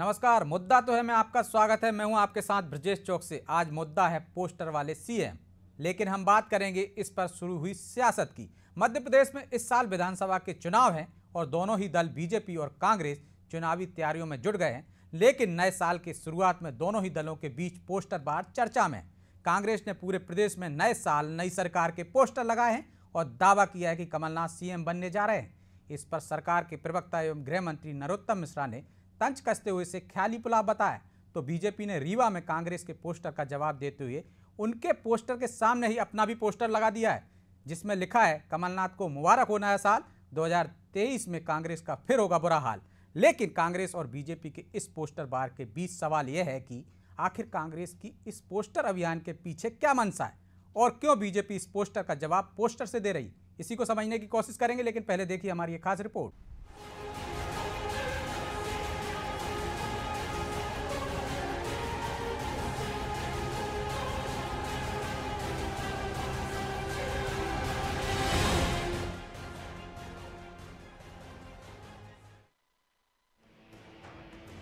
नमस्कार। मुद्दा तो है, मैं आपका स्वागत है। मैं हूं आपके साथ ब्रजेश चौक से। आज मुद्दा है पोस्टर वाले सीएम, लेकिन हम बात करेंगे इस पर शुरू हुई सियासत की। मध्य प्रदेश में इस साल विधानसभा के चुनाव हैं और दोनों ही दल बीजेपी और कांग्रेस चुनावी तैयारियों में जुट गए हैं। लेकिन नए साल की शुरुआत में दोनों ही दलों के बीच पोस्टर बार चर्चा में है। कांग्रेस ने पूरे प्रदेश में नए साल नई सरकार के पोस्टर लगाए हैं और दावा किया है कि कमलनाथ सीएम बनने जा रहे हैं। इस पर सरकार के प्रवक्ता एवं गृह मंत्री नरोत्तम मिश्रा ने तंज कसते हुए इसे ख्याली पुलाव बताया। तो बीजेपी ने रीवा में कांग्रेस के पोस्टर का जवाब देते हुए उनके पोस्टर के सामने ही अपना भी पोस्टर लगा दिया है, जिसमें लिखा है कमलनाथ को मुबारक हो नया साल, 2023 में कांग्रेस का फिर होगा बुरा हाल। लेकिन कांग्रेस और बीजेपी के इस पोस्टर बार के बीच सवाल यह है कि आखिर कांग्रेस की इस पोस्टर अभियान के पीछे क्या मंशा है और क्यों बीजेपी इस पोस्टर का जवाब पोस्टर से दे रही। इसी को समझने की कोशिश करेंगे, लेकिन पहले देखिए हमारी एक खास रिपोर्ट।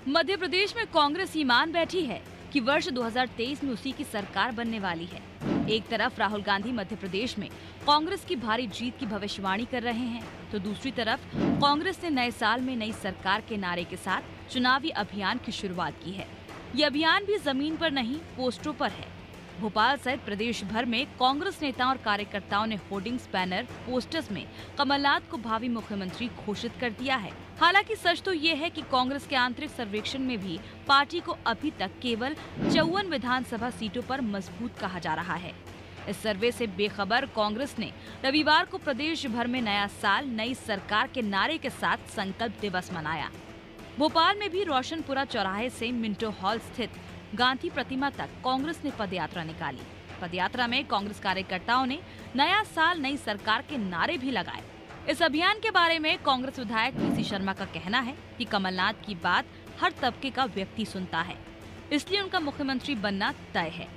मध्य प्रदेश में कांग्रेस ईमान बैठी है कि वर्ष 2023 में उसी की सरकार बनने वाली है। एक तरफ राहुल गांधी मध्य प्रदेश में कांग्रेस की भारी जीत की भविष्यवाणी कर रहे हैं, तो दूसरी तरफ कांग्रेस ने नए साल में नई सरकार के नारे के साथ चुनावी अभियान की शुरुआत की है। ये अभियान भी जमीन पर नहीं, पोस्टरों पर है। भोपाल सहित प्रदेश भर में कांग्रेस नेताओं और कार्यकर्ताओं ने होर्डिंग्स, बैनर, पोस्टर्स में कमलनाथ को भावी मुख्यमंत्री घोषित कर दिया है। हालांकि सच तो ये है कि कांग्रेस के आंतरिक सर्वेक्षण में भी पार्टी को अभी तक केवल 54 विधानसभा सीटों पर मजबूत कहा जा रहा है। इस सर्वे से बेखबर कांग्रेस ने रविवार को प्रदेश भर में नया साल नई सरकार के नारे के साथ संकल्प दिवस मनाया। भोपाल में भी रोशनपुरा चौराहे से मिंटो हॉल स्थित गांधी प्रतिमा तक कांग्रेस ने पदयात्रा निकाली। पदयात्रा में कांग्रेस कार्यकर्ताओं ने नया साल नई सरकार के नारे भी लगाए। इस अभियान के बारे में कांग्रेस विधायक पीसी शर्मा का कहना है कि कमलनाथ की बात हर तबके का व्यक्ति सुनता है, इसलिए उनका मुख्यमंत्री बनना तय है।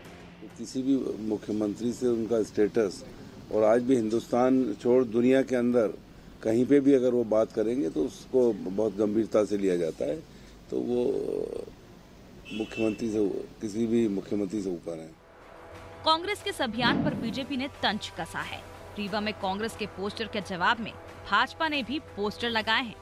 किसी भी मुख्यमंत्री से उनका स्टेटस, और आज भी हिंदुस्तान छोड़ दुनिया के अंदर कहीं पे भी अगर वो बात करेंगे तो उसको बहुत गंभीरता से लिया जाता है। तो वो मुख्यमंत्री से, किसी भी मुख्यमंत्री से ऊपर है। कांग्रेस के इस अभियान पर बीजेपी ने तंज कसा है। रीवा में कांग्रेस के पोस्टर के जवाब में भाजपा ने भी पोस्टर लगाए हैं,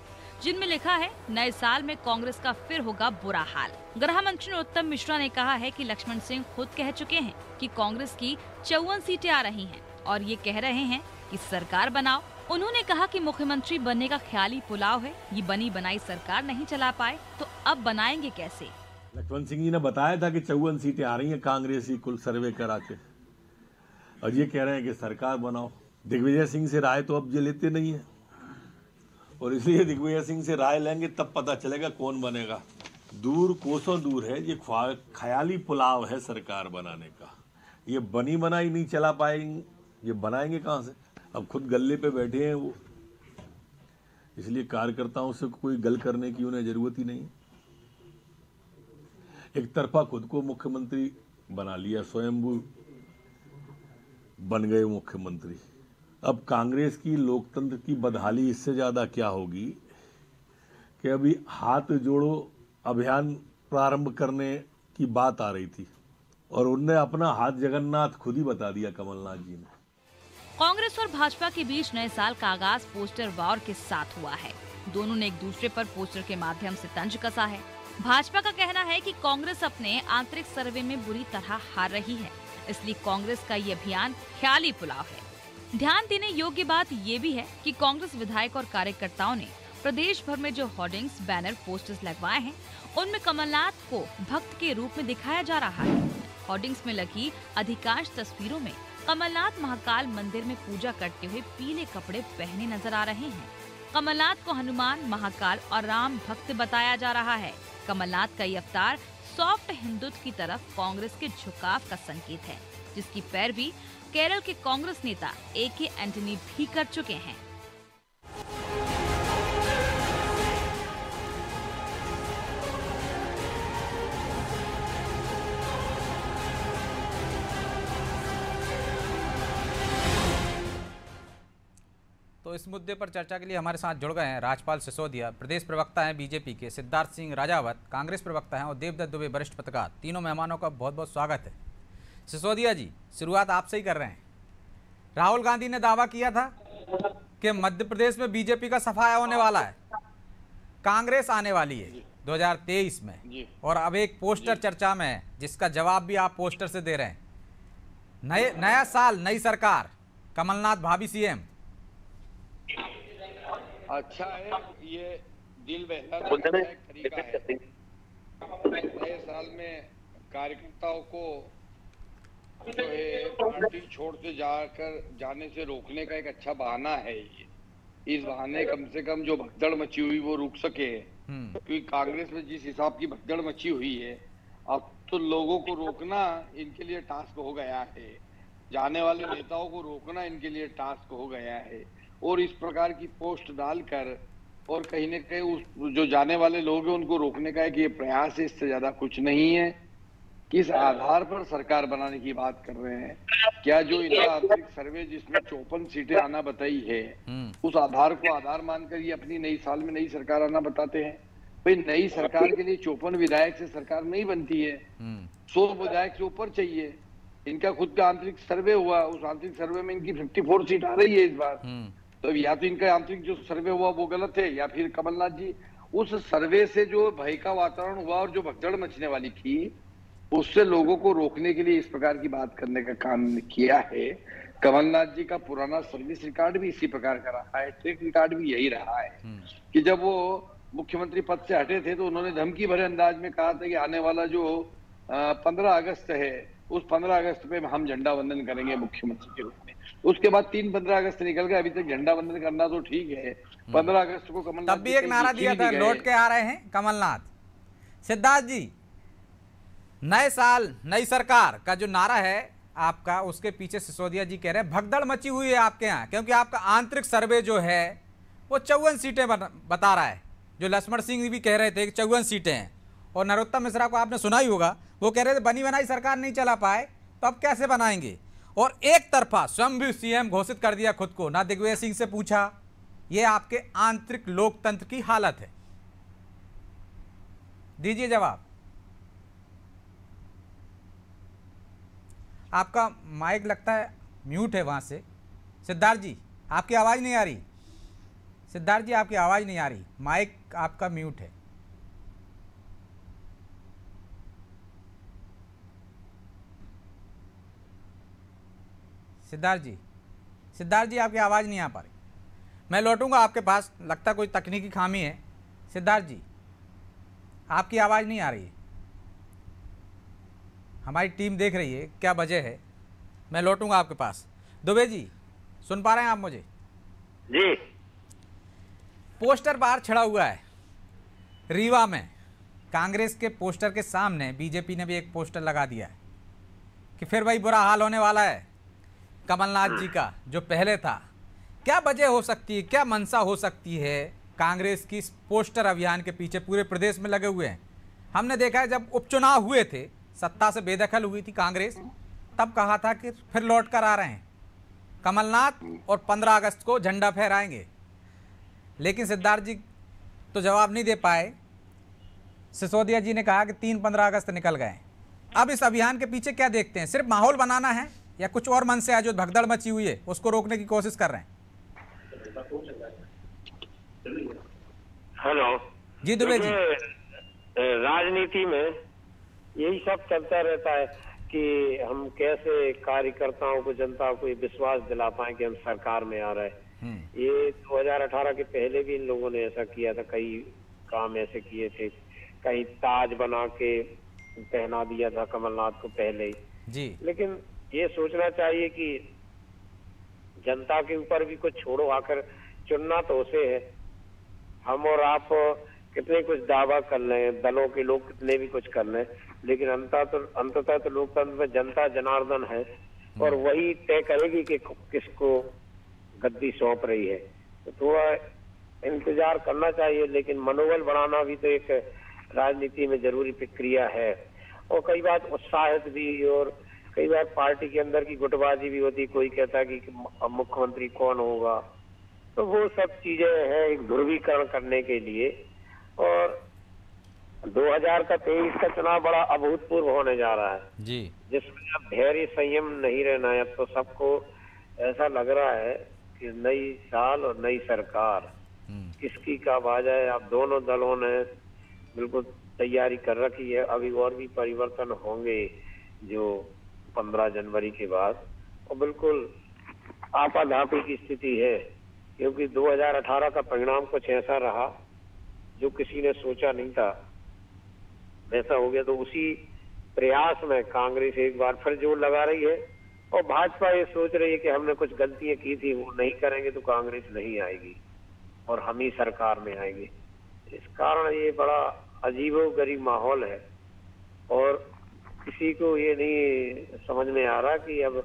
जिनमें लिखा है नए साल में कांग्रेस का फिर होगा बुरा हाल। गृह मंत्री नरोत्तम मिश्रा ने कहा है कि लक्ष्मण सिंह खुद कह चुके हैं कि कांग्रेस की 54 सीटें आ रही हैं और ये कह रहे हैं कि सरकार बनाओ। उन्होंने कहा कि मुख्यमंत्री बनने का ख्याली पुलाव है, ये बनी बनाई सरकार नहीं चला पाए तो अब बनाएंगे कैसे। लक्ष्मण सिंह जी ने बताया था कि 54 सीटें आ रही हैं कांग्रेस ही कुल सर्वे करा के, और ये कह रहे हैं कि सरकार बनाओ। दिग्विजय सिंह से राय तो अब ये लेते नहीं है, और इसलिए दिग्विजय सिंह से राय लेंगे तब पता चलेगा कौन बनेगा। दूर कोसों दूर है, ये ख्याली पुलाव है सरकार बनाने का। ये बनी बनाई नहीं चला पाएंगे, ये बनाएंगे कहाँ से। अब खुद गल्ले पे बैठे हैं वो, इसलिए कार्यकर्ताओं से कोई गल करने की उन्हें जरूरत ही नहीं। एक तरफा खुद को मुख्यमंत्री बना लिया, स्वयंभू बन गए मुख्यमंत्री। अब कांग्रेस की लोकतंत्र की बदहाली इससे ज्यादा क्या होगी कि अभी हाथ जोड़ो अभियान प्रारंभ करने की बात आ रही थी और उनने अपना हाथ जगन्नाथ खुद ही बता दिया कमलनाथ जी ने। कांग्रेस और भाजपा के बीच नए साल का आगाज पोस्टर वॉर के साथ हुआ है। दोनों ने एक दूसरे पर पोस्टर के माध्यम से तंज कसा है। भाजपा का कहना है कि कांग्रेस अपने आंतरिक सर्वे में बुरी तरह हार रही है, इसलिए कांग्रेस का ये अभियान ख्याली पुलाव है। ध्यान देने योग्य बात ये भी है कि कांग्रेस विधायक और कार्यकर्ताओं ने प्रदेश भर में जो होर्डिंग्स, बैनर, पोस्टर्स लगवाए हैं, उनमें कमलनाथ को भक्त के रूप में दिखाया जा रहा है। होर्डिंग्स में लगी अधिकांश तस्वीरों में कमलनाथ महाकाल मंदिर में पूजा करते हुए पीले कपड़े पहने नजर आ रहे हैं। कमलनाथ को हनुमान, महाकाल और राम भक्त बताया जा रहा है। कमलनाथ का ये अवतार सॉफ्ट हिंदुत्व की तरफ कांग्रेस के झुकाव का संकेत है, जिसकी पैरवी केरल के कांग्रेस नेता AK एंटनी भी कर चुके हैं। तो तो इस मुद्दे पर चर्चा के लिए हमारे साथ जुड़ गए हैं राजपाल सिसोदिया, प्रदेश प्रवक्ता हैं बीजेपी के, सिद्धार्थ सिंह राजावत कांग्रेस प्रवक्ता हैं और देवदत्त दुबे वरिष्ठ पत्रकार। तीनों मेहमानों का बहुत बहुत स्वागत है। सिसोदिया जी, शुरुआत आपसे ही कर रहे हैं। राहुल गांधी ने दावा किया था कि मध्य प्रदेश में बीजेपी का सफाया होने वाला है, कांग्रेस आने वाली है 2023 में, और अब एक पोस्टर चर्चा में है जिसका जवाब भी आप पोस्टर से दे रहे हैं। नया साल, नई सरकार, कमलनाथ भावी सीएम। अच्छा है, ये दिल बहलाने का एक तरीका है। नए साल में कार्यकर्ताओं को जो है पार्टी छोड़ते जाने से रोकने का एक अच्छा बहाना है ये। इस बहाने कम से कम जो भगदड़ मची हुई वो रुक सके, क्योंकि कांग्रेस में जिस हिसाब की भगदड़ मची हुई है, अब तो लोगों को रोकना इनके लिए टास्क हो गया है, जाने वाले नेताओं को रोकना इनके लिए टास्क हो गया है। और इस प्रकार की पोस्ट डालकर और कहीं न कहीं उस जो जाने वाले लोग हैं उनको रोकने का एक ये प्रयास है, इससे ज्यादा कुछ नहीं है। किस आधार पर सरकार बनाने की बात कर रहे हैं? क्या जो इनका आंतरिक सर्वे जिसमें 54 सीटें आना बताई है, उस आधार को आधार मानकर ये अपनी नई साल में नई सरकार आना बताते हैं? भाई, नई सरकार के लिए 54 विधायक से सरकार नहीं बनती है, 100 विधायक से ऊपर चाहिए। इनका खुद का आंतरिक सर्वे हुआ, उस आंतरिक सर्वे में इनकी 54 सीट आ रही है इस बार। तो या तो इनका आंतरिक जो सर्वे हुआ वो गलत है, या फिर कमलनाथ जी उस सर्वे से जो भय का वातावरण हुआ और जो भगदड़ मचने वाली थी उससे लोगों को रोकने के लिए इस प्रकार की बात करने का काम किया है। कमलनाथ जी का पुराना सर्विस रिकॉर्ड भी इसी प्रकार का रहा है, ट्रैक रिकॉर्ड भी यही रहा है कि जब वो मुख्यमंत्री पद से हटे थे तो उन्होंने धमकी भरे अंदाज में कहा था कि आने वाला जो 15 अगस्त है उस 15 अगस्त पे हम झंडा वंदन करेंगे मुख्यमंत्री के रूप में। उसके बाद 3-15 अगस्त निकल गए, अभी तक झंडा वंदन करना तो ठीक है, 15 अगस्त को कमलनाथ तब भी एक नारा दिया था, लौट के आ रहे हैं कमलनाथ। सिद्धार्थ जी, नए साल नई सरकार का जो नारा है आपका, उसके पीछे सिसोदिया जी कह रहे हैं भगदड़ मची हुई है आपके यहाँ, क्योंकि आपका आंतरिक सर्वे जो है वो 54 सीटें बता रहा है, जो लक्ष्मण सिंह भी कह रहे थे कि 54 सीटें हैं, और नरोत्तम मिश्रा को आपने सुना ही होगा, वो कह रहे थे बनी बनाई सरकार नहीं चला पाए तो अब कैसे बनाएंगे। और एक तरफा स्वयं भी सीएम घोषित कर दिया खुद को, ना दिग्विजय सिंह से पूछा। ये आपके आंतरिक लोकतंत्र की हालत है, दीजिए जवाब। आपका माइक लगता है म्यूट है वहां से। सिद्धार्थ जी, आपकी आवाज नहीं आ रही। सिद्धार्थ जी, आपकी आवाज नहीं आ रही, माइक आपका म्यूट है। सिद्धार्थ जी आपकी आवाज़ नहीं आ पा रही। मैं लौटूंगा आपके पास, लगता कोई तकनीकी खामी है। सिद्धार्थ जी, आपकी आवाज़ नहीं आ रही है, हमारी टीम देख रही है क्या वजह है। मैं लौटूंगा आपके पास। दुबे जी, सुन पा रहे हैं आप मुझे? जी। पोस्टर बाहर छिड़ा हुआ है रीवा में, कांग्रेस के पोस्टर के सामने बीजेपी ने भी एक पोस्टर लगा दिया है कि फिर वही बुरा हाल होने वाला है कमलनाथ जी का जो पहले था। क्या वजह हो सकती है, क्या मंशा हो सकती है कांग्रेस की इस पोस्टर अभियान के पीछे? पूरे प्रदेश में लगे हुए हैं। हमने देखा है जब उपचुनाव हुए थे, सत्ता से बेदखल हुई थी कांग्रेस, तब कहा था कि फिर लौट कर आ रहे हैं कमलनाथ और 15 अगस्त को झंडा फहराएंगे, लेकिन सिद्धार्थ जी तो जवाब नहीं दे पाए। सिसोदिया जी ने कहा कि 3-15 अगस्त निकल गए। अब इस अभियान के पीछे क्या देखते हैं? सिर्फ माहौल बनाना है या कुछ और मन से है जो भगदड़ मची हुई है उसको रोकने की कोशिश कर रहे हैं? हेलो जी दुबे जी। राजनीति में यही सब चलता रहता है कि हम कैसे कार्यकर्ताओं को, जनता को ये विश्वास दिला पाए कि हम सरकार में आ रहे हैं। ये 2018 के पहले भी इन लोगों ने ऐसा किया था, कई काम ऐसे किए थे, कहीं ताज बना के पहना दिया था कमलनाथ को पहले ही जी। लेकिन ये सोचना चाहिए कि जनता के ऊपर भी कुछ छोड़ो, आकर चुनना तो उसे है। हम और आप कितने कुछ दावा कर लें, दलों के लोग कितने भी कुछ कर लें, लेकिन अंततः तो लोकतंत्र में जनता जनार्दन है और वही तय करेगी कि किसको गद्दी सौंप रही है। तो थोड़ा इंतजार करना चाहिए, लेकिन मनोबल बढ़ाना भी तो एक राजनीति में जरूरी प्रक्रिया है। और कई बार उत्साहित भी, और कई बार पार्टी के अंदर की गुटबाजी भी होती। कोई कहता है कि अब मुख्यमंत्री कौन होगा, तो वो सब चीजें हैं एक ध्रुवीकरण करने के लिए। और 2023 का चुनाव बड़ा अभूतपूर्व होने जा रहा है जी, जिसमें अब धैर्य संयम नहीं रहना है। अब तो सबको ऐसा लग रहा है कि नई साल और नई सरकार किसकी कब आ जाए। अब दोनों दलों ने बिल्कुल तैयारी कर रखी है। अभी और भी परिवर्तन होंगे जो 15 जनवरी के बाद, और बिल्कुल आपाधापी की स्थिति है, क्योंकि 2018 का परिणाम कुछ ऐसा रहा जो किसी ने सोचा नहीं था ऐसा हो गया। तो उसी प्रयास में कांग्रेस एक बार फिर जोर लगा रही है, और भाजपा ये सोच रही है कि हमने कुछ गलतियां की थी, वो नहीं करेंगे तो कांग्रेस नहीं आएगी और हम ही सरकार में आएंगे। इस कारण ये बड़ा अजीबोगरीब माहौल है, और किसी को ये नहीं समझ में आ रहा कि अब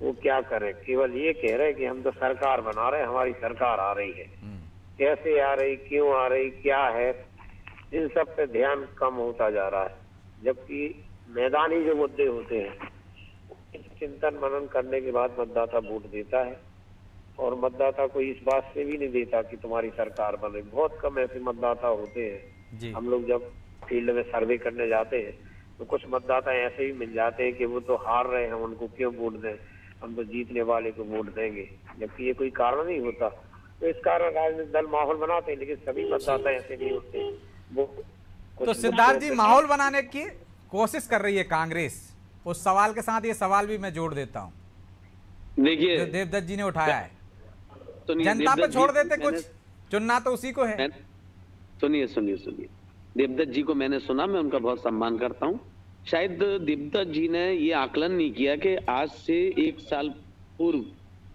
वो क्या करें। केवल ये कह रहे हैं कि हम तो सरकार बना रहे हैं, हमारी सरकार आ रही है, कैसे आ रही, क्यों आ रही, क्या है, इन सब पे ध्यान कम होता जा रहा है। जबकि मैदानी जो मुद्दे होते हैं चिंतन मनन करने के बाद मतदाता वोट देता है, और मतदाता को इस बात से भी नहीं देता कि तुम्हारी सरकार बने। बहुत कम ऐसे मतदाता होते हैं। हम लोग जब फील्ड में सर्वे करने जाते हैं तो कुछ मतदाता ऐसे ही मिल जाते हैं कि वो तो हार रहे हैं, हम उनको क्यों वोट दें, हम तो जीतने वाले को वोट देंगे, जबकि ये कोई कारण नहीं होता। तो इस कारण राजनीतिक दल माहौल बनाते हैं, लेकिन सभी मतदाता ऐसे नहीं होते। वो तो सिद्धार्थ जी, माहौल बनाने की कोशिश कर रही है कांग्रेस। उस सवाल के साथ ये सवाल भी मैं जोड़ देता हूँ, देखिए जो देवदत्त जी ने उठाया है। सुनिए, जनता पे छोड़ देते, कुछ चुनना तो उसी को है। सुनिए सुनिए सुनिए, देवदत्त जी को मैंने सुना, मैं उनका बहुत सम्मान करता हूँ। शायद देवदत्त जी ने ये आकलन नहीं किया कि आज से 1 साल पूर्व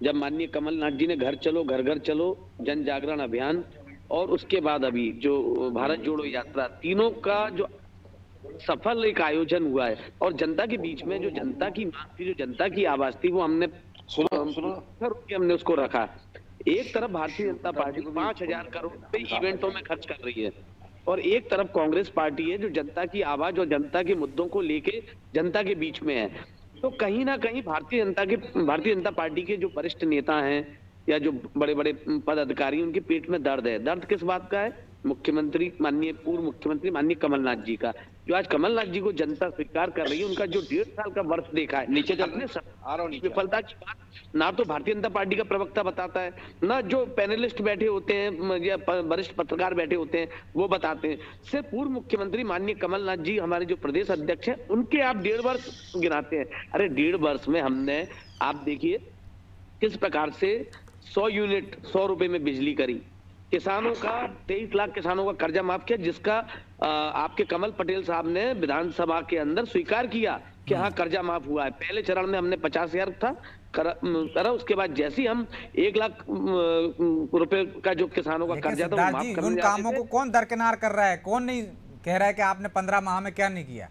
जब माननीय कमलनाथ जी ने घर चलो घर घर चलो जन जागरण अभियान, और उसके बाद अभी जो भारत जोड़ो यात्रा, तीनों का जो सफल एक आयोजन हुआ है, और जनता के बीच में जो जनता की मांग थी, जो जनता की आवाज थी, वो हमने हमने उसको रखा। एक तरफ भारतीय जनता पार्टी 5,000 करोड़ रुपए इवेंटों में खर्च कर रही है, और एक तरफ कांग्रेस पार्टी है जो जनता की आवाज और जनता के मुद्दों को लेके जनता के बीच में है। तो कहीं ना कहीं भारतीय जनता पार्टी के जो वरिष्ठ नेता हैं या जो बड़े बड़े पदाधिकारी, उनके पेट में दर्द है। दर्द किस बात का है? मुख्यमंत्री, पूर्व मुख्यमंत्री माननीय कमलनाथ जी का, जो आज कमलनाथ जी को जनता स्वीकार कर रही है। उनका जो 1.5 साल का वर्ष देखा है, नीचे अपने विफलता की बात ना तो भारतीय जनता पार्टी का प्रवक्ता बताता है, ना जो पैनलिस्ट बैठे होते हैं या वरिष्ठ पत्रकार बैठे होते हैं वो बताते हैं। सिर्फ पूर्व मुख्यमंत्री माननीय कमलनाथ जी, हमारे जो प्रदेश अध्यक्ष हैं, उनके आप 1.5 वर्ष गिनाते हैं। अरे 1.5 वर्ष में हमने, आप देखिए किस प्रकार से 100 यूनिट 100 रुपए में बिजली करी, किसानों का 23 लाख किसानों का कर्जा माफ किया, जिसका आपके कमल पटेल साहब ने विधानसभा के अंदर स्वीकार किया कि हाँ कर्जा माफ हुआ है। पहले चरण में हमने 50,000 था करा, उसके बाद जैसे ही हम 1 लाख रुपए का जो किसानों का कर्जा था वो माफ करने उन कामों को कौन दरकिनार कर रहा है? कौन नहीं कह रहा है कि आपने 15 माह में क्या नहीं किया?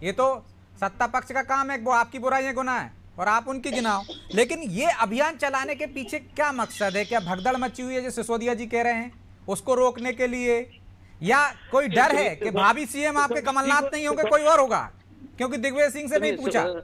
ये तो सत्ता पक्ष का काम है, वो आपकी बुराइयां गुनाह है और आप उनकी गिनाओ। लेकिन ये अभियान चलाने के पीछे क्या मकसद है? क्या भगदड़ मची हुई है जो सिसोदिया जी कह रहे हैं, उसको रोकने के लिए, या कोई डर है कि भावी सीएम आपके कमलनाथ नहीं होंगे, कोई और होगा? क्योंकि दिग्विजय सिंह से नहीं पूछा।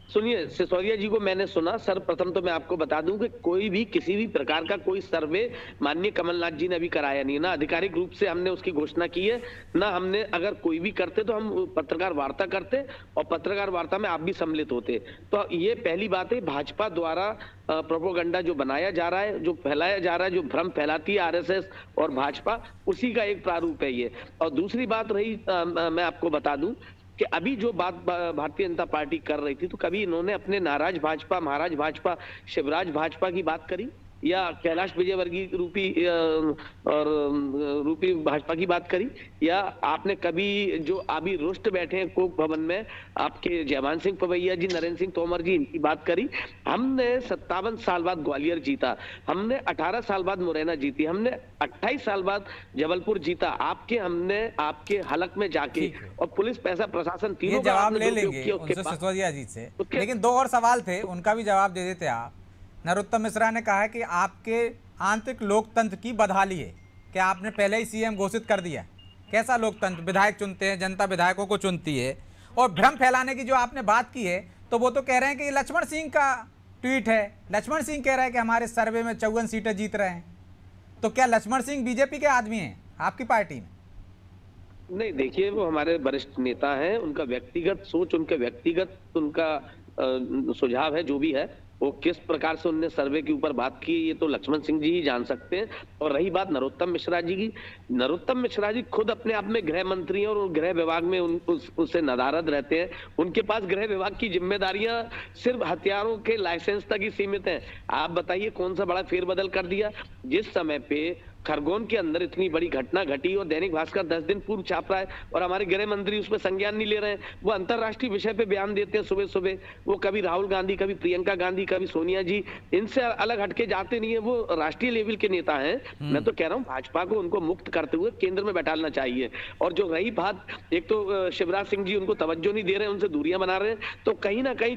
सुनिए, सिसोदिया जी को मैंने सुना। सर्वप्रथम तो मैं आपको बता दूं कि कोई भी किसी भी प्रकार का कोई सर्वे माननीय कमलनाथ जी ने अभी कराया नहीं, ना आधिकारिक रूप से हमने उसकी घोषणा की है, ना हमने, अगर कोई भी करते तो हम पत्रकार वार्ता करते और पत्रकार वार्ता में आप भी सम्मिलित होते। तो ये पहली बात है, भाजपा द्वारा प्रोपोगंडा जो बनाया जा रहा है, जो फैलाया जा रहा है, जो भ्रम फैलाती है आरएसएस और भाजपा, उसी का एक प्रारूप है ये। और दूसरी बात रही, मैं आपको बता दूं कि अभी जो बात भारतीय जनता पार्टी कर रही थी, तो कभी इन्होंने अपने नाराज भाजपा, महाराज भाजपा, शिवराज भाजपा की बात करी, या कैलाश विजयवर्गीय रूपी भाजपा की बात करी, या आपने कभी जो अभी रुष्ट बैठे हैं कोक भवन में आपके जयमान सिंह पवैया जी, नरेंद्र सिंह तोमर जी, इनकी बात करी? हमने 57 साल बाद ग्वालियर जीता, हमने 18 साल बाद मुरैना जीती, हमने 28 साल बाद जबलपुर जीता, हमने आपके हलक में जाके, और पुलिस, पैसा, प्रशासन तीनों का जवाब ले लेंगे उनसे, सिसोदिया जी से। लेकिन 2 और सवाल थे, उनका भी जवाब दे देते आप। नरोत्तम मिश्रा ने कहा है कि आपके आंतरिक लोकतंत्र की बदहाली है कि आपने पहले ही सीएम घोषित कर दिया। कैसा लोकतंत्र? विधायक चुनते हैं, जनता विधायकों को चुनती है। और भ्रम फैलाने की जो आपने बात की है, तो वो तो कह रहे हैं कि लक्ष्मण सिंह का ट्वीट है, लक्ष्मण सिंह कह रहा है कि हमारे सर्वे में 54 सीटें जीत रहे हैं। तो क्या लक्ष्मण सिंह बीजेपी के आदमी हैं आपकी पार्टी में? नहीं, देखिए वो हमारे वरिष्ठ नेता हैं, उनका व्यक्तिगत सोच, उनका व्यक्तिगत सुझाव है, जो भी है वो किस प्रकार से उनने सर्वे के ऊपर बात की ये तो लक्ष्मण सिंह जी ही जान सकते हैं। और रही बात नरोत्तम मिश्रा जी की, नरोत्तम मिश्रा जी खुद अपने आप में गृह मंत्री हैं और गृह विभाग में उससे नदारद रहते हैं। उनके पास गृह विभाग की जिम्मेदारियां सिर्फ हथियारों के लाइसेंस तक ही सीमित हैं। आप बताइए कौन सा बड़ा फेरबदल कर दिया। जिस समय पे खरगोन के अंदर इतनी बड़ी घटना घटी और दैनिक भास्कर 10 दिन पूर्व छाप रहा है और हमारे गृह मंत्री उसमें संज्ञान नहीं ले रहे हैं। वो अंतरराष्ट्रीय विषय पे बयान देते हैं सुबह सुबह, वो कभी राहुल गांधी, कभी प्रियंका गांधी, कभी सोनिया जी, इनसे अलग हटके जाते नहीं है। वो राष्ट्रीय लेवल के नेता हैं। मैं तो कह रहा हूँ भाजपा को उनको मुक्त करते हुए केंद्र में बैठाना चाहिए। और जो रही बात, एक तो शिवराज सिंह जी उनको तवज्जो नहीं दे रहे हैं, उनसे दूरियां बना रहे हैं, तो कहीं ना कहीं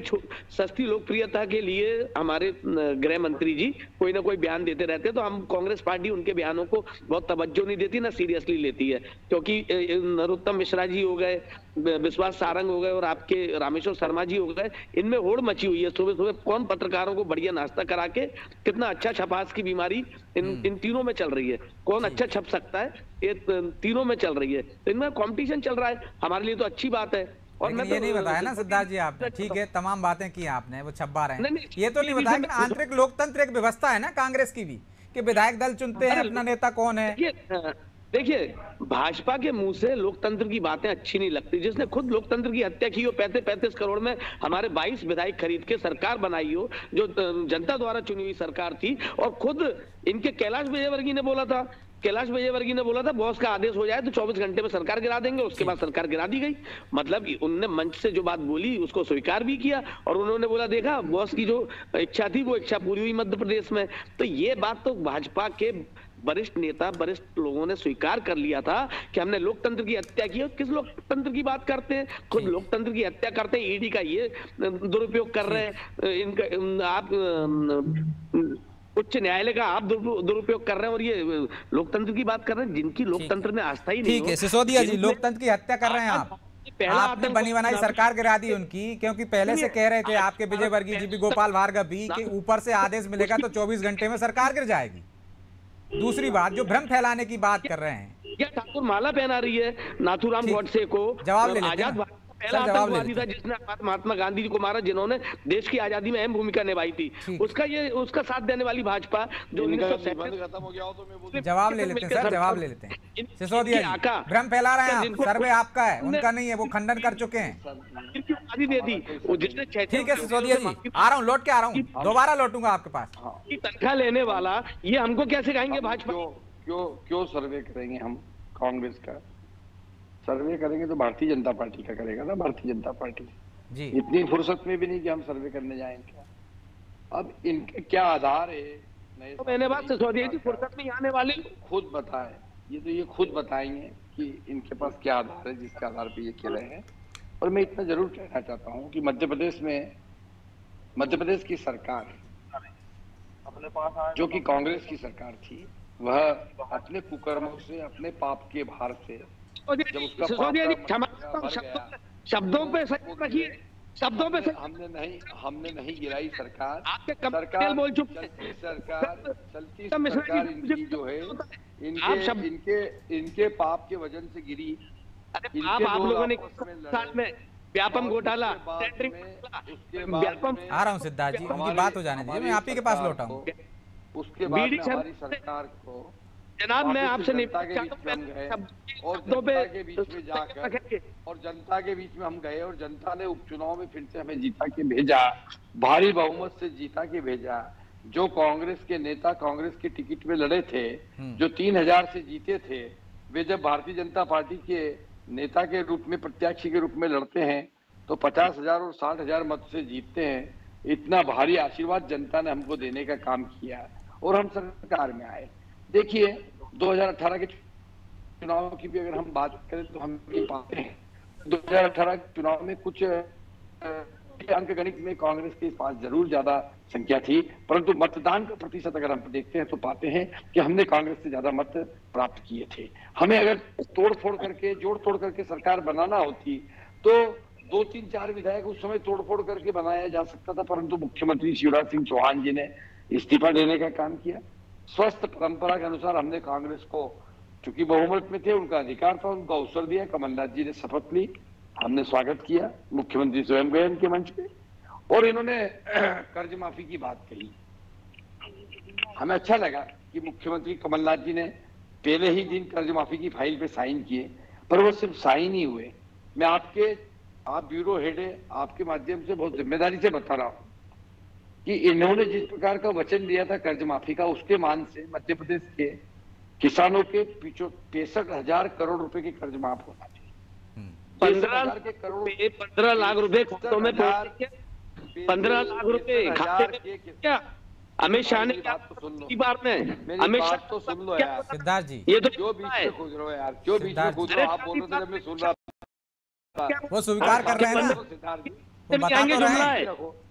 सस्ती लोकप्रियता के लिए हमारे गृह मंत्री जी कोई ना कोई बयान देते रहते हैं। तो हम कांग्रेस पार्टी उनके बयान को बहुत तवज्जो नहीं देती, ना सीरियसली लेती है। क्योंकि नरोत्तम मिश्रा जी हो गए, विश्वास सारंग हो गए और आपके रामेश्वर शर्मा जी हो गए, इनमें होड़ मची हुई है। सुबह सुबह कौन पत्रकारों को बढ़िया नाश्ता करा के, कितना अच्छा छपास की बीमारी इन तीनों में चल रही है। कौन अच्छा छप सकता है, ये तीनों में चल रही है। तो इनमें कंपटीशन चल रहा है, हमारे लिए तो अच्छी बात है। और मैं ये नहीं बताया ना सिद्धार्थ जी आपने, ठीक है तमाम बातें की आपने, वो छब्बा रहे हैं, ये तो नहीं बताया कि आंतरिक लोकतंत्र एक व्यवस्था है ना कांग्रेस की भी, कि विधायक दल चुनते हैं अपना नेता कौन है। देखिए भाजपा के मुंह से लोकतंत्र की बातें अच्छी नहीं लगती। जिसने खुद लोकतंत्र की हत्या की हो, 35 करोड़ में हमारे 22 विधायक खरीद के सरकार बनाई हो, जो जनता द्वारा चुनी हुई सरकार थी, और खुद इनके कैलाश विजयवर्गीय ने बोला था बॉस का आदेश हो जाए तो 24 घंटे में सरकार गिरा देंगे। उसके बाद सरकार गिरा दी गई। मतलब उनने मंच से जो बात बोली उसको स्वीकार भी किया और उन्होंने बोला देखा बॉस की जो इच्छा थी वो इच्छा पूरी हुई मध्य प्रदेश में। तो ये बात तो भाजपा के वरिष्ठ नेता, वरिष्ठ लोगों ने स्वीकार कर लिया था कि हमने लोकतंत्र की हत्या की। और किस लोकतंत्र की बात करते हैं, खुद लोकतंत्र की हत्या करते हैं। ईडी का ये दुरुपयोग कर रहे हैं, इनका आप उच्च न्यायालय का आप दुरुपयोग कर रहे हैं और ये लोकतंत्र की बात कर रहे हैं जिनकी लोकतंत्र में आस्था ही नहीं। ठीक है सिसोदिया जी, लोकतंत्र की हत्या कर रहे हैं आप। आपने बनी बनाई सरकार गिरा दी उनकी, क्योंकि पहले से कह रहे थे आपके विजयवर्गीय जी भी, गोपाल भार्गव भी, कि ऊपर से आदेश मिलेगा तो 24 घंटे में सरकार गिर जाएगी। दूसरी बात, जो भ्रम फैलाने की बात कर रहे हैं, क्या ठाकुर माला पहना रही है नाथूराम गोडसे को? जवाब ले लेते आजाद पहला आतंकवादी था जिसने महात्मा गांधी जी को मारा, जिन्होंने देश की आजादी में अहम भूमिका निभाई थी। उसका साथ देने वाली भाजपा जो 1937 खत्म हो गया हो तो मैं बोलूं। जवाब ले लेते हैं सर, जवाब ले लेते हैं। सिसोदिया जी, भ्रम फैला रहे हैं आप, सर्वे आपका है, उनका नहीं है, वो खंडन कर चुके हैं। दे दी जिसने। ठीक है सिसोदिया जी, आ रहा हूँ, लौट के आ रहा हूँ, दोबारा लौटूंगा आपके पास। तनख्वाह लेने वाला ये हमको कैसे कहेंगे भाजपा? क्यों सर्वे करेंगे हम? कांग्रेस का सर्वे करेंगे तो भारतीय जनता पार्टी का करेगा ना, भारतीय जनता पार्टी जी। इतनी फुर्सत में भी नहीं कि हम सर्वे करने जाएंगे। अब इनके क्या आधार है? तो मैंने बात सिसोदिया जी फुर्सत में आने वाले खुद बताए, ये खुद बताएंगे कि इनके पास क्या आधार है जिसके आधार पे ये कह रहे हैं। और मैं इतना जरूर कहना चाहता हूँ कि मध्य प्रदेश की सरकार अपने पास जो कि कांग्रेस की सरकार थी, वह अपने कुकर्मों से, अपने पाप के भार से, शब्दों पे रखिए, शब्दों पे हमने नहीं गिराई सरकार। आपके सरकार बोल चुके चलती सरकार इनकी जो है, इनके पाप के वजन से गिरी। आप लोगों ने साल में व्यापम घोटाला, आ रहा हूँ सिद्धार्थ जी, उनकी बात हो जाने दीजिए, मैं आप ही के पास लौटा हूँ। उसके बाद हमारी सरकार को जनाब मैं आपसे नहीं और जनता के बीच में जाकर और जनता के बीच में हम गए और जनता ने उपचुनाव में फिर से हमें जीता के भेजा, भारी बहुमत से जीता के भेजा। जो कांग्रेस के नेता कांग्रेस के टिकट में लड़े थे, जो 3000 से जीते थे, वे जब भारतीय जनता पार्टी के नेता के रूप में, प्रत्याशी के रूप में लड़ते हैं तो 50,000 और 60,000 मत से जीतते हैं। इतना भारी आशीर्वाद जनता ने हमको देने का काम किया और हम सरकार में आए। देखिए 2018 के चुनाव की भी अगर हम बात करें तो हम ये पाते हैं 2018 के चुनाव में कुछ अंक गणित में कांग्रेस के पास जरूर ज्यादा संख्या थी, परंतु मतदान का प्रतिशत अगर हम देखते हैं तो पाते हैं कि हमने कांग्रेस से ज्यादा मत प्राप्त किए थे। हमें अगर तोड़ फोड़ करके, जोड़ तोड़ करके सरकार बनाना होती तो 2, 3, 4 विधायक उस समय तोड़फोड़ करके बनाया जा सकता था, परंतु मुख्यमंत्री शिवराज सिंह चौहान जी ने इस्तीफा देने का काम किया। स्वस्थ परंपरा के अनुसार हमने कांग्रेस को, चूंकि बहुमत में थे, उनका अधिकार था, उनका अवसर दिया। कमलनाथ जी ने शपथ ली, हमने स्वागत किया, मुख्यमंत्री स्वयं गए उनके मंच पे और इन्होंने कर्ज माफी की बात कही। हमें अच्छा लगा कि मुख्यमंत्री कमलनाथ जी ने पहले ही दिन कर्ज माफी की फाइल पे साइन किए, पर वो सिर्फ साइन ही हुए। मैं आप ब्यूरो हेड है, आपके माध्यम से बहुत जिम्मेदारी से बता रहा हूं कि इन्होंने जिस प्रकार का वचन दिया था कर्ज माफी का, उसके मान से मध्य प्रदेश के किसानों के 65,000 करोड़ रुपए के कर्ज माफ होना चाहिए। 15 लाख रुपए खातों में 15 लाख रुपए खाते में क्या अमित शाह ने क्या बार में अमित शाह तो सुन लो यार सिद्धार्थ जी, ये तो क्यों बीच में कूद रहे हो यार, क्यों बीच में कूद रहे हो? आप बोल रहे थे जब मैं सुन रहा वो स्वीकार कर रहे हैं ना, सिद्धार्थ जी, वो बता तो रहे हैं,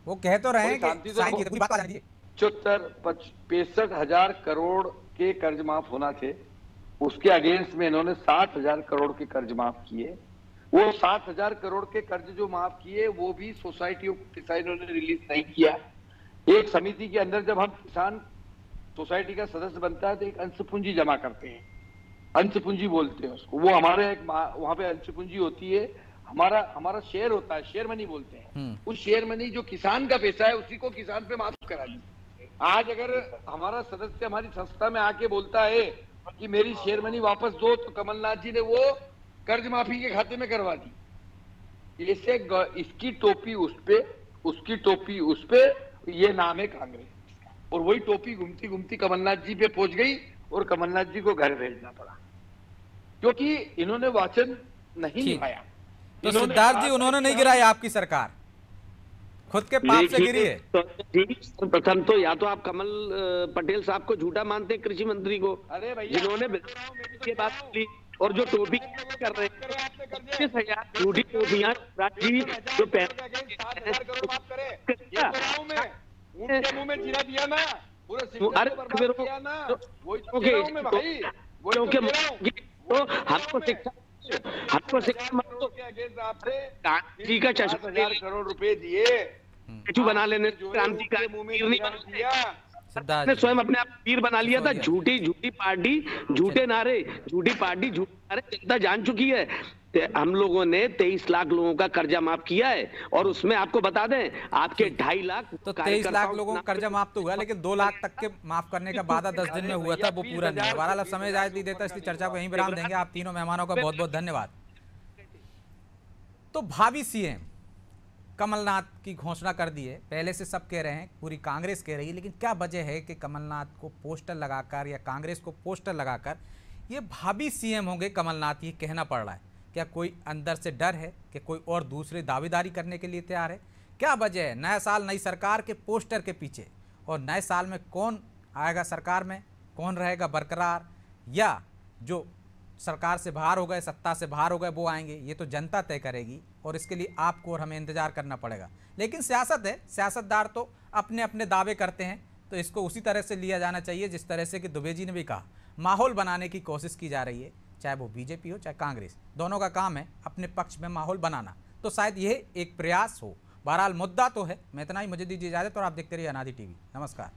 वो कह तो रहे हैं शांति कि से साइन की पूरी बात आ जाती है। 65,000 करोड़ के कर्ज माफ होना थे, उसके अगेंस्ट में इन्होंने 60,000 करोड़ के कर्ज माफ किए। वो 60,000 करोड़ के कर्ज जो माफ किए वो भी सोसाइटियों को इन्होंने रिलीज नहीं किया। एक समिति के अंदर जब हम किसान सोसाइटी का सदस्य बनता है तो एक अंश पूंजी जमा करते हैं, अंश पूंजी बोलते हैं उसको। वो हमारे एक वहां पे अंश पूंजी होती है, हमारा शेयर होता है, शेयर मनी बोलते हैं। उस शेयर मनी जो किसान का पैसा है उसी को किसान पे माफ करा दी। आज अगर हमारा सदस्य हमारी संस्था में आके बोलता है कि मेरी शेयर मनी वापस दो, तो कमलनाथ जी ने वो कर्ज माफी के खाते में करवा दी। इससे इसकी टोपी उस पे, उसकी टोपी उस पे, ये नाम है कांग्रेस। और वही टोपी घूमती घूमती कमलनाथ जी पे पहुंच गई और कमलनाथ जी को घर भेजना पड़ा, क्योंकि इन्होंने वचन नहीं निभाया। तो सिद्धार्थ जी, उन्होंने नहीं गिराई आपकी सरकार, खुद के पाप से गिरी है। प्रथम तो या तो आप कमल पटेल साहब को झूठा मानते हैं, कृषि मंत्री को, अरे भैया जिन्होंने ये बात की, और जो टोपी कर रहे हैं झूठी टोपियां जो उनके मुंह में जीरा दिया ना, पूरे किया ना, हमको शिक्षा जी का 60,000 करोड़ रुपए दिए बना लेने क्रांति का मुंह में जीरा दिया। ने स्वयं अपने आप वीर बना लिया था। झूठी पार्टी, झूठे नारे, झूठी पार्टी, झूठे नारे जनता जान चुकी है। हम लोगों ने 23 लाख लोगों का कर्जा माफ किया है और उसमें आपको बता दें आपके 2.5 लाख तो 23 लाख लोगों का कर्जा माफ तो हुआ, लेकिन 2 लाख तक के माफ करने का वादा 10 दिन में हुआ था, वो पूरा नहीं है। बहरहाल अब समय जायज नहीं देता, इसलिए चर्चा को यहीं विराम देंगे। आप तीनों मेहमानों का बहुत बहुत धन्यवाद। तो भावी सीएम कमलनाथ की घोषणा कर दी है, पहले से सब कह रहे हैं, पूरी कांग्रेस कह रही है, लेकिन क्या वजह है कि कमलनाथ को पोस्टर लगाकर या कांग्रेस को पोस्टर लगाकर ये भावी सीएम होंगे कमलनाथ, ये कहना पड़ रहा है? क्या कोई अंदर से डर है कि कोई और दूसरे दावेदारी करने के लिए तैयार है? क्या वजह है नया साल नई सरकार के पोस्टर के पीछे? और नए साल में कौन आएगा सरकार में, कौन रहेगा बरकरार, या जो सरकार से बाहर हो गए, सत्ता से बाहर हो गए, वो आएंगे? ये तो जनता तय करेगी और इसके लिए आपको और हमें इंतजार करना पड़ेगा। लेकिन सियासत है, सियासतदार तो अपने अपने दावे करते हैं, तो इसको उसी तरह से लिया जाना चाहिए जिस तरह से कि दुबे जी ने भी कहा। माहौल बनाने की कोशिश की जा रही है, चाहे वो बीजेपी हो चाहे कांग्रेस, दोनों का काम है अपने पक्ष में माहौल बनाना। तो शायद यह एक प्रयास हो। बहरहाल मुद्दा तो है। मैं इतना ही, मुझे दीजिए इजाजत और आप देखते रहिए अनादि टीवी। नमस्कार।